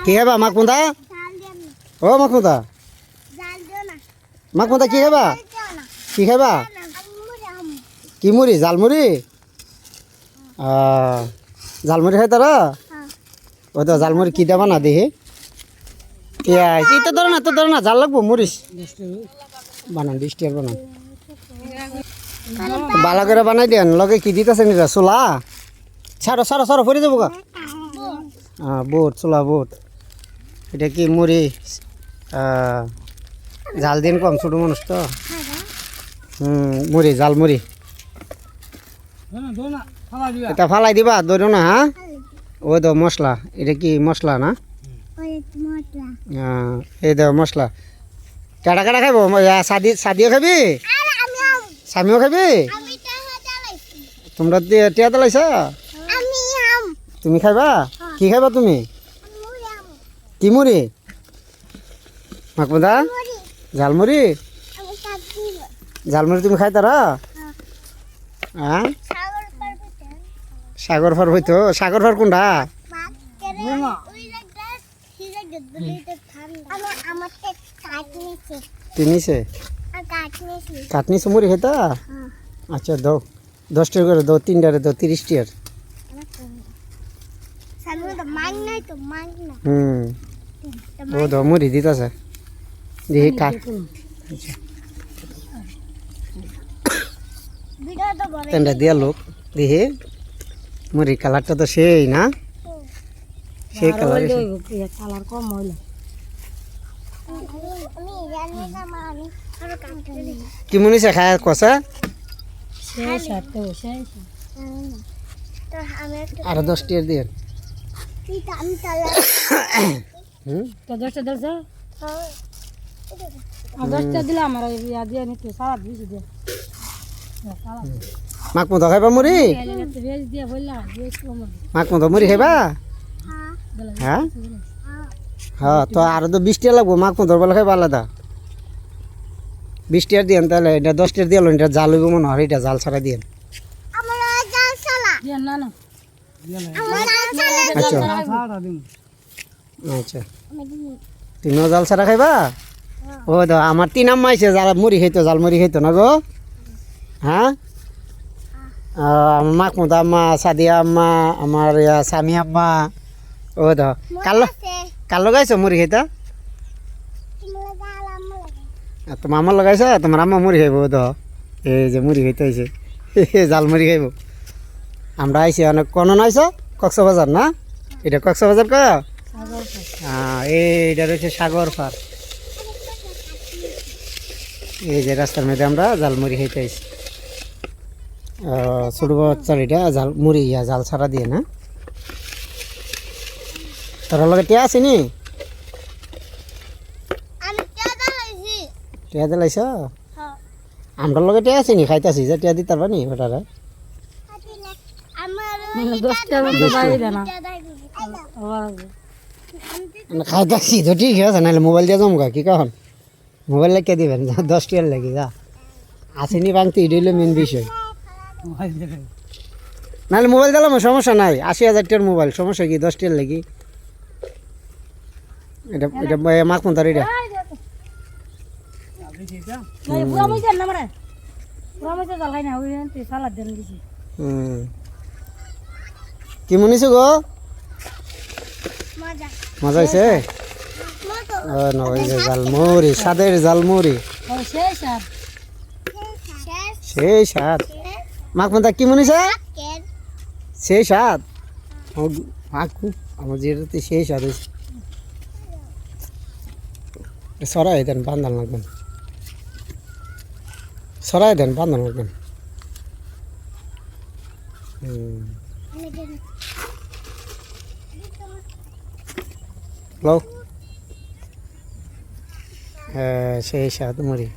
কি খাবা মাকমুদা? ও মাকমুদা, মাকমুদা কি খাবা? কি খাবা? কি মুড়ি? জালমুড়ি? জালমুড়ি খাই তারা? ওই তো জালমুড়ি কি দেবা না দেখি। তো ধরো না জাল লাগবো মরিস বানান 20 টাকার বানান বালা করে বানাই দেন। লগে কি দিতেছে নিরা চোলা? ছাড়ো ছাড়ো ছাড়ো পরে যাবো গা। বুট চোলা বুট। এটা কি মুড়ি? জাল দিন কম ছোট মানুষ তো। মুড়ি জাল মুড়ি এটা ফালাই দিবা ধরো না। হ্যাঁ ওই তো মশলা। এটা কি মশলা না? এই দেখো মশলা। কাটা কাটা খাইব? সাদিও খাবি? স্বামীও খাবি? তোমরা টিয়া দিলাইছ? তুমি খাইবা? কি খাইবা তুমি? কি মুড়ি? মাকমুদা ঝালমুড়ি? ঝালমুড়ি তুমি খাই তারা? হ্যাঁ সাগর ফার হইতো। সাগর ফার কোনটা? তিনিছে কাটনিছে মুড়ি খাইতা? আচ্ছা দাও 10 টাকা করে দাও। 3টারে দাও 30 টাকার। ও দাও মুড়ি দিতেছে দেখি কাট। তেনটা দিয়া লোক দেখি মুড়ির কালারটা তো সেই না? সেই কালার কম হইলো। কি মনিছে খায় কষা? আর 10 টাকা দিয়ে 10টা দিলে আমার ইয়া দিয়ে নিতে সারা ভিজে দিয়ে মাকমুদা খাইবা মুড়ি? মাকমুদা মুড়ি খাইবা? হ্যাঁ হ্যাঁ তো আর তো 20 টাকা লাগবো। মাকমুদার বেলা খাইবা আলাদা 20 টাকা দিয়েন। তাহলে এটা 10 টাকা দিয়ে এটা জাল হইব মনে হয়। এটা জাল ছাড়া দিয়েন। আচ্ছা আচ্ছা তুমিও জাল ছাড়া খাইবা? ও তো আমার 3 আম্মা আইছে যারা মুড়ি খাইতো জাল মুড়ি খাইতো না গো। হ্যাঁ আমার মাকমুদা আম্মা, সাদিয়া আম্মা, আমার স্বামী আম্মা। ও তো কাল লাগাইছো মুড়ি খাইতা? তোমার আম্মা লাগাইছ? তোমার আম্মা মুড়ি খাইব? তো এই যে মুড়ি খাইতে আইছে জাল মুড়ি খাইব। আমরা আইছি অনেক কোন আইছ? কক্সবাজার না? এটা কক্সবাজার কা? এইটা রয়েছে সাগর পার। এই যে রাস্তার মধ্যে আমরা জালমুড়ি খাইতে আইছি। ছোট বাচ্চার এটা জাল মুড়ি জাল ছাড়া দিয়ে না? তোর লগে টিয়া আসেনি? টিয়া দিলাইছ? আমরা লগে টিয়া আসেনি খাইতেছি যে টিয়া দিতে পারবানি ওটারে? 10টা বাইরে না খাইতেছি তো ঠিক আছে। নাহলে মোবাইল দিয়ে জমগা কি কখন মোবাইল লাগিয়ে দিবেন 10 টাকার লাগি যা আসেনি ভাঙতে। এটা হইলো মেন বিষয়। নাহলে মোবাইল দিলাম সমস্যা নাই। 80,000 টাকার মোবাইল সমস্যা কি? 10 টাকার লাগি এটা এটা মাকমুদার এটা কি মনিছো গো? মজা হয়েছে? জালমুড়ি স্বাদের জালমুড়ি সেই স্বাদ। মাকমুদা কি মনিছে? সেই স্বাদ আমার যেটাতে সেই স্বাদ হয়েছে। সরাই দেন বান্ধান লাগবেন। সরাই দেন বান্ধান লাগবেন। সেই স্বাদ মুড়ি।